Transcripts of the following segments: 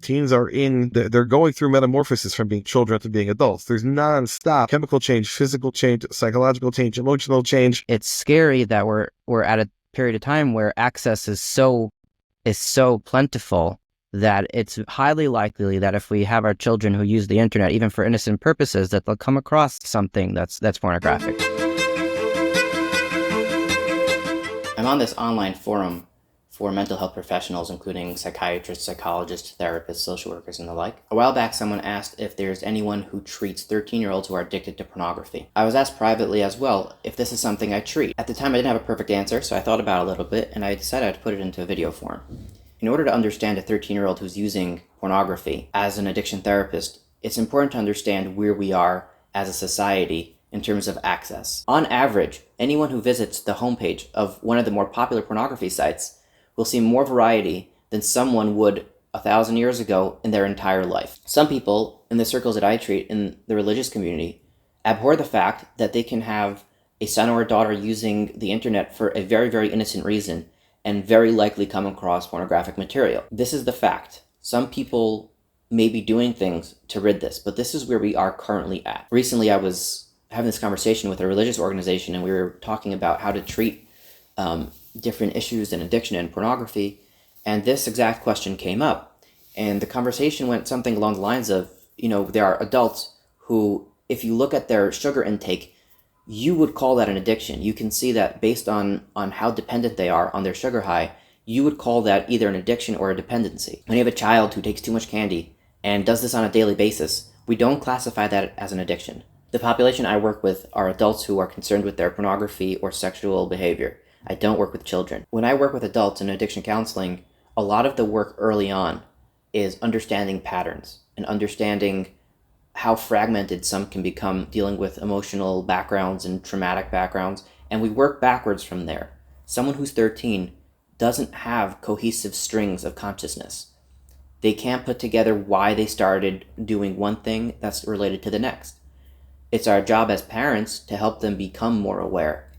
Teens are they're going through metamorphosis from being children to being adults. There's nonstop chemical change, physical change, psychological change, emotional change. It's scary that we're at a period of time where access is so plentiful that it's highly likely that if we have our children who use the internet, even for innocent purposes, that they'll come across something that's pornographic. I'm on this online forum for mental health professionals, including psychiatrists, psychologists, therapists, social workers, and the like. A while back, someone asked if there's anyone who treats 13-year-olds who are addicted to pornography. I was asked privately as well if this is something I treat. At the time, I didn't have a perfect answer, so I thought about it a little bit, and I decided I'd put it into a video form. In order to understand a 13-year-old who's using pornography as an addiction therapist, it's important to understand where we are as a society in terms of access. On average, anyone who visits the homepage of one of the more popular pornography sites will see more variety than someone would 1,000 years ago in their entire life. Some people in the circles that I treat in the religious community abhor the fact that they can have a son or a daughter using the internet for a very, very innocent reason and very likely come across pornographic material. This is the fact. Some people may be doing things to rid this, but this is where we are currently at. Recently, I was having this conversation with a religious organization, and we were talking about how to treat different issues in addiction and pornography, and this exact question came up. And the conversation went something along the lines of, there are adults who, if you look at their sugar intake, you would call that an addiction. You can see that based on how dependent they are on their sugar high, you would call that either an addiction or a dependency. When you have a child who takes too much candy and does this on a daily basis, we don't classify that as an addiction. The population I work with are adults who are concerned with their pornography or sexual behavior. I don't work with children. When I work with adults in addiction counseling, a lot of the work early on is understanding patterns and understanding how fragmented some can become dealing with emotional backgrounds and traumatic backgrounds, and we work backwards from there. Someone who's 13 doesn't have cohesive strings of consciousness. They can't put together why they started doing one thing that's related to the next. It's our job as parents to help them become more aware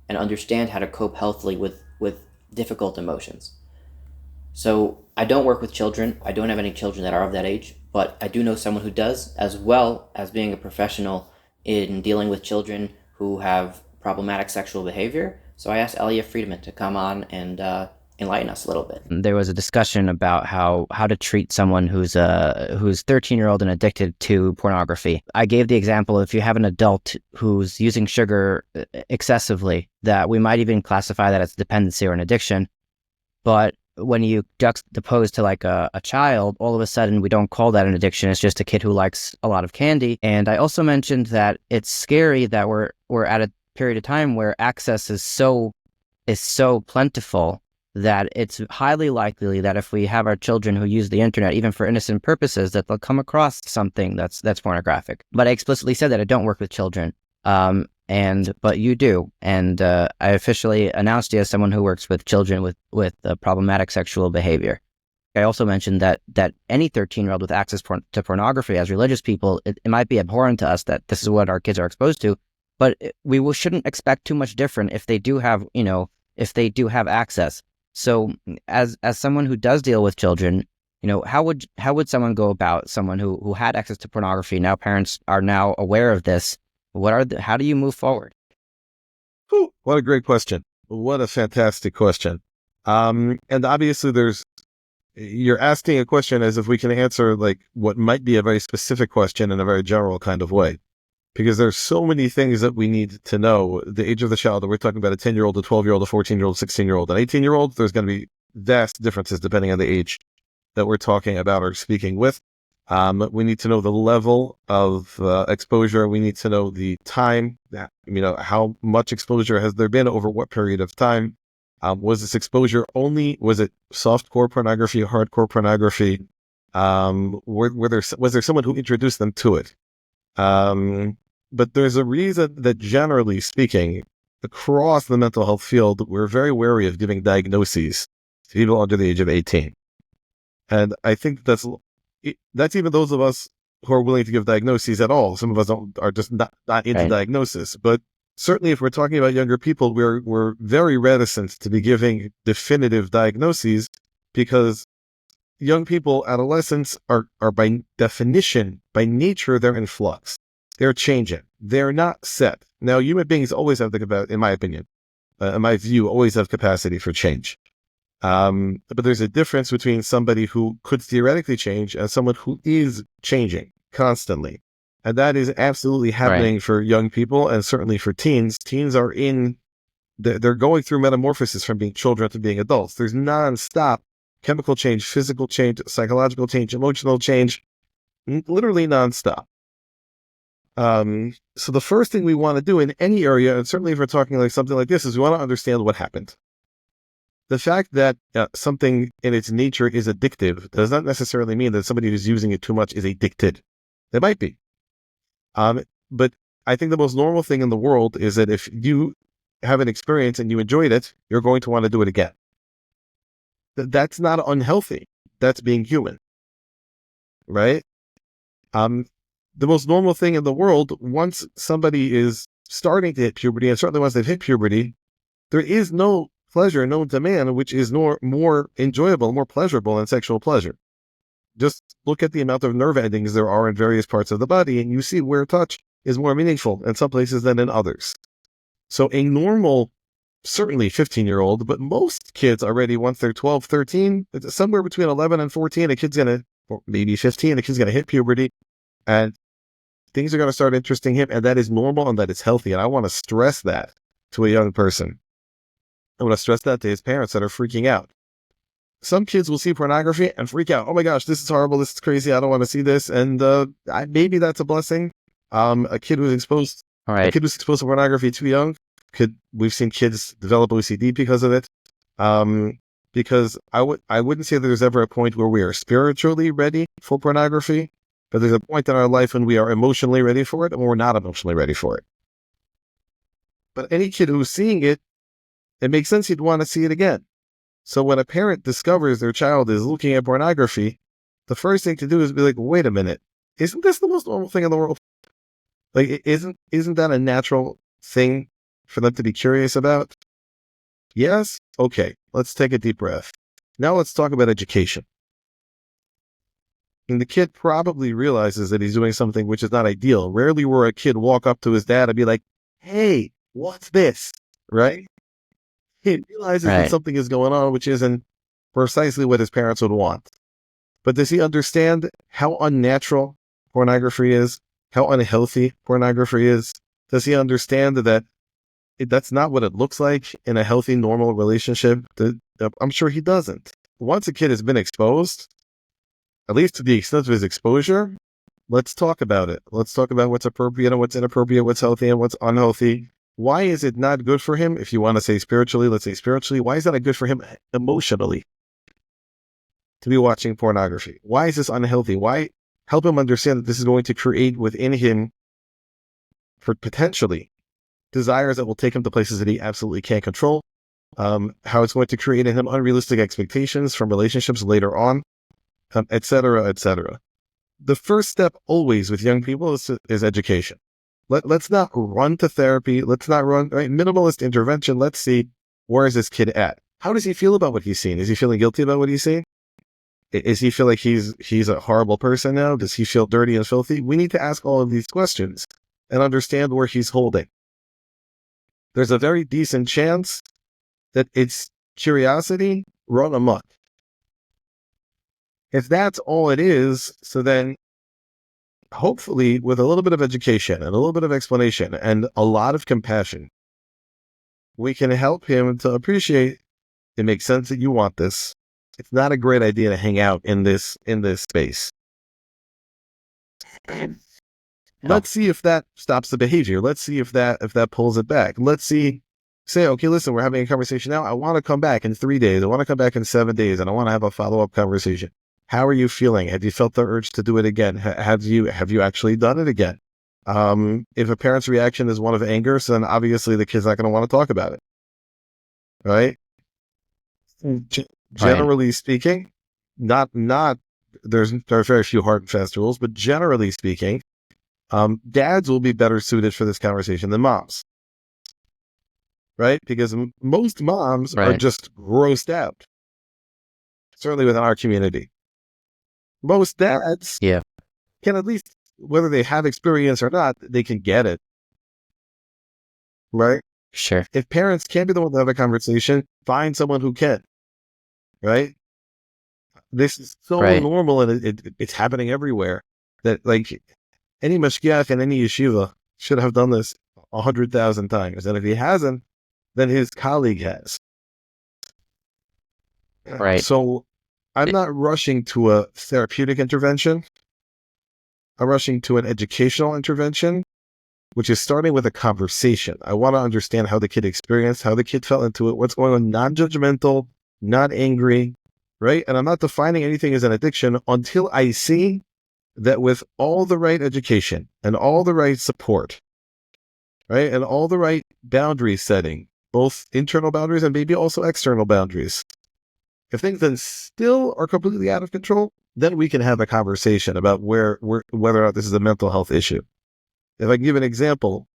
and understand how to cope healthily with difficult emotions. So I don't work with children. I don't have any children that are of that age, but I do know someone who does, as well as being a professional in dealing with children who have problematic sexual behavior. So I asked Eliav Freedman to come on and enlighten us a little bit. There was a discussion about how to treat someone who's 13-year-old and addicted to pornography. I gave the example, if you have an adult who's using sugar excessively, that we might even classify that as dependency or an addiction. But when you juxtapose to like a child, all of a sudden we don't call that an addiction. It's just a kid who likes a lot of candy. And I also mentioned that it's scary that we're at a period of time where access is so plentiful that it's highly likely that if we have our children who use the internet, even for innocent purposes, that they'll come across something that's pornographic. But I explicitly said that I don't work with children, but you do, and I officially announced you as someone who works with children with problematic sexual behavior. I also mentioned that any 13-year-old with access to pornography, as religious people, it might be abhorrent to us that this is what our kids are exposed to, but shouldn't expect too much different if they do have access. So as someone who does deal with children, how would someone go about someone who had access to pornography? Now parents are now aware of this. How do you move forward? Ooh, what a great question. What a fantastic question. And obviously you're asking a question as if we can answer like what might be a very specific question in a very general kind of way. Because there's so many things that we need to know. The age of the child, that we're talking about a 10-year-old, a 12-year-old, a 14-year-old, 16-year-old, an 18-year-old, there's going to be vast differences depending on the age that we're talking about or speaking with. We need to know the level of exposure. We need to know the time, how much exposure has there been over what period of time. Was this exposure was it softcore pornography, hardcore pornography? Was there someone who introduced them to it? But there's a reason that, generally speaking, across the mental health field, we're very wary of giving diagnoses to people under the age of 18. And I think that's even those of us who are willing to give diagnoses at all. Some of us are just not into diagnosis. But certainly if we're talking about younger people, we're very reticent to be giving definitive diagnoses because, young people, adolescents are by definition, by nature, they're in flux. They're changing. They're not set. Now, human beings always have the capacity, in my opinion, in my view, always have capacity for change. But there's a difference between somebody who could theoretically change and someone who is changing constantly. And that is absolutely happening for young people and certainly for teens. Teens are they're going through metamorphosis from being children to being adults. There's nonstop chemical change, physical change, psychological change, emotional change, literally nonstop. So the first thing we want to do in any area, and certainly if we're talking like something like this, is we want to understand what happened. The fact that something in its nature is addictive does not necessarily mean that somebody who's using it too much is addicted. They might be. But I think the most normal thing in the world is that if you have an experience and you enjoyed it, you're going to want to do it again. That's not unhealthy. That's being human. Right? The most normal thing in the world, once somebody is starting to hit puberty, and certainly once they've hit puberty, there is no pleasure, no demand, which is more enjoyable, more pleasurable than sexual pleasure. Just look at the amount of nerve endings there are in various parts of the body, and you see where touch is more meaningful in some places than in others. So a normal, certainly 15-year-old, but most kids already, once they're 12, 13, somewhere between 11 and 14, a kid's going to, or maybe 15, a kid's going to hit puberty, and things are going to start interesting him, and that is normal and that is healthy. And I want to stress that to a young person. I want to stress that to his parents that are freaking out. Some kids will see pornography and freak out. Oh my gosh, this is horrible. This is crazy. I don't want to see this. And maybe that's a blessing. A kid who's exposed to pornography too young, we've seen kids develop OCD because of it. Because I wouldn't say there's ever a point where we are spiritually ready for pornography, but there's a point in our life when we are emotionally ready for it and when we're not emotionally ready for it. But any kid who's seeing it, it makes sense you'd want to see it again. So when a parent discovers their child is looking at pornography, the first thing to do is be like, wait a minute, isn't this the most normal thing in the world? Like, isn't that a natural thing for them to be curious about? Yes? Okay, let's take a deep breath. Now let's talk about education. And the kid probably realizes that he's doing something which is not ideal. Rarely will a kid walk up to his dad and be like, hey, what's this? Right? He realizes that something is going on which isn't precisely what his parents would want. But does he understand how unnatural pornography is? How unhealthy pornography is? Does he understand that that's not what it looks like in a healthy, normal relationship? I'm sure he doesn't. Once a kid has been exposed, at least to the extent of his exposure, let's talk about it. Let's talk about what's appropriate and what's inappropriate, what's healthy and what's unhealthy. Why is it not good for him? If you want to say spiritually, let's say spiritually. Why is that not good for him emotionally to be watching pornography? Why is this unhealthy? Why help him understand that this is going to create within him, for potentially, desires that will take him to places that he absolutely can't control. How it's going to create in him unrealistic expectations from relationships later on, et cetera, et cetera. The first step always with young people is education. Let's not run to therapy. Let's not run minimalist intervention. Let's see, where is this kid at? How does he feel about what he's seen? Is he feeling guilty about what he's seen? Is he feel like he's a horrible person now? Does he feel dirty and filthy? We need to ask all of these questions and understand where he's holding. There's a very decent chance that it's curiosity run amok. If that's all it is, so then hopefully with a little bit of education and a little bit of explanation and a lot of compassion, we can help him to appreciate it makes sense that you want this. It's not a great idea to hang out in this space. Let's see if that stops the behavior. Let's see if that pulls it back. Let's say, okay, listen, we're having a conversation now. I want to come back in 3 days. I want to come back in 7 days, and I want to have a follow-up conversation. How are you feeling? Have you felt the urge to do it again? Have you actually done it again? If a parent's reaction is one of anger, so then obviously the kid's not going to want to talk about it. Right? Generally speaking, there are very few hard and fast rules, but generally speaking, dads will be better suited for this conversation than moms. Right? Because most moms are just grossed out. Certainly within our community. most dads Yeah. can at least, whether they have experience or not, they can get it. Right? Sure. If parents can't be the one to have a conversation, find someone who can. Right? This is so Right. normal, and it's happening everywhere, that like any mashgiach in any yeshiva should have done this 100,000 times. And if he hasn't, then his colleague has. Right. So I'm not rushing to a therapeutic intervention. I'm rushing to an educational intervention, which is starting with a conversation. I want to understand how the kid experienced, how the kid fell into it, what's going on, non-judgmental, not angry, right? And I'm not defining anything as an addiction until I see that with all the right education and all the right support, right, and all the right boundary setting, both internal boundaries and maybe also external boundaries, if things then still are completely out of control, then we can have a conversation about whether or not this is a mental health issue. If I can give an example,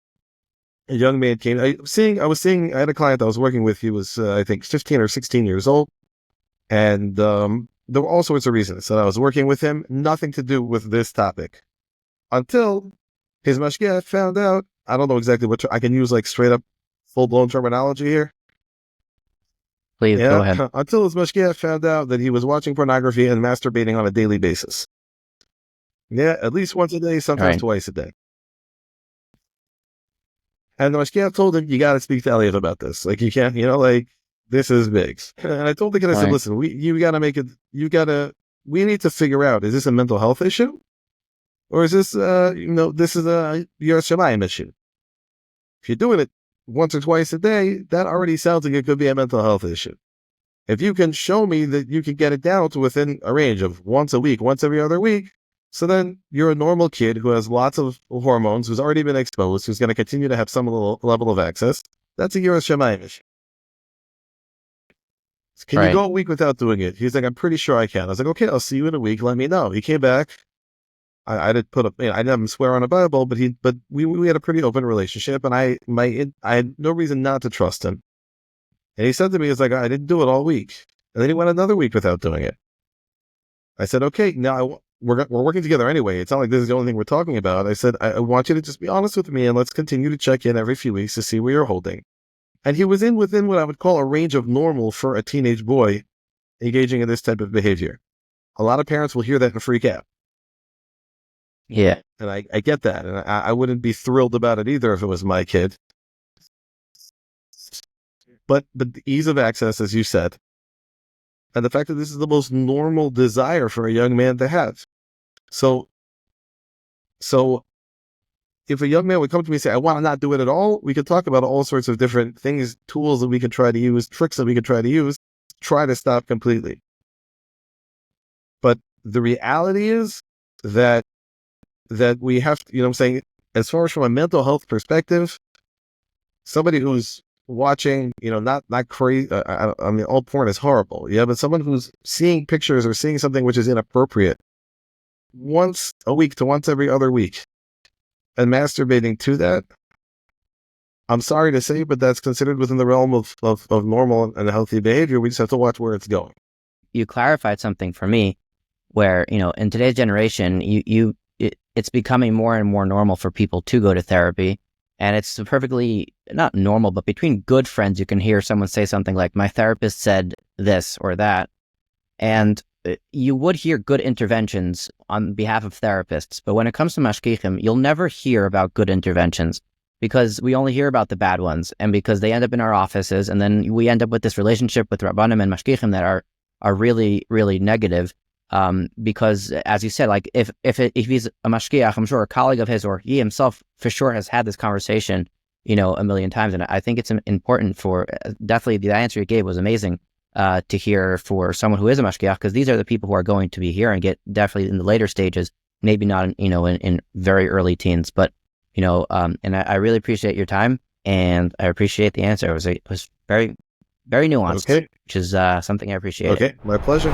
a young man came. I had a client I was working with. He was, I think, 15 or 16 years old, and there were all sorts of reasons that I was working with him, nothing to do with this topic, until his mashgiach found out. I don't know exactly what I can use, like straight up, full blown terminology here. Please go ahead. Until his mashgiach found out that he was watching pornography and masturbating on a daily basis. Yeah, at least once a day, sometimes twice a day. And the mashgiach told him, "You got to speak to Eliav about this. Like, you can't, like, this is big." And I told the kid, I said, "Listen, we need to figure out, is this a mental health issue? Or is this, this is a Yiras Shamayim issue? If you're doing it once or twice a day, that already sounds like it could be a mental health issue. If you can show me that you can get it down to within a range of once a week, once every other week, so then you're a normal kid who has lots of hormones, who's already been exposed, who's going to continue to have some level of access. That's a Yiras Shamayim issue. Can you go a week without doing it?" He's like, "I'm pretty sure I can." I was like, "Okay, I'll see you in a week. Let me know." He came back. I didn't I didn't have him swear on a Bible, but we had a pretty open relationship, and I had no reason not to trust him. And he said to me, "It's like, I didn't do it all week." And then he went another week without doing it. I said, "Okay, now we're working together anyway. It's not like this is the only thing we're talking about." I said, I want you to just be honest with me, and let's continue to check in every few weeks to see where you're holding." And he was within what I would call a range of normal for a teenage boy engaging in this type of behavior. A lot of parents will hear that and freak out. Yeah. And I get that. And I wouldn't be thrilled about it either if it was my kid. But the ease of access, as you said, and the fact that this is the most normal desire for a young man to have. So if a young man would come to me and say, "I want to not do it at all," we could talk about all sorts of different things, tools that we could try to use, tricks that we could try to use, try to stop completely. But the reality is that we have to, I'm saying, as far as from a mental health perspective, somebody who's watching, not crazy. I mean, all porn is horrible. Yeah. But someone who's seeing pictures or seeing something which is inappropriate once a week to once every other week and masturbating to that, I'm sorry to say, but that's considered within the realm of normal and healthy behavior. We just have to watch where it's going. You clarified something for me where, in today's generation, it's becoming more and more normal for people to go to therapy. And it's perfectly not normal, but between good friends, you can hear someone say something like, "My therapist said this or that." And you would hear good interventions on behalf of therapists. But when it comes to mashgichim, you'll never hear about good interventions because we only hear about the bad ones. And because they end up in our offices, and then we end up with this relationship with Rabbanim and mashgichim that are really, really negative. Because as you said, like if he's a mashgiach, I'm sure a colleague of his or he himself for sure has had this conversation, a million times. And I think it's important for definitely the answer you gave was amazing to hear for someone who is a mashgiach, because these are the people who are going to be hearing it definitely in the later stages, maybe not in very early teens, but and I really appreciate your time and I appreciate the answer. It was very, very nuanced, which is something I appreciate. Okay, my pleasure.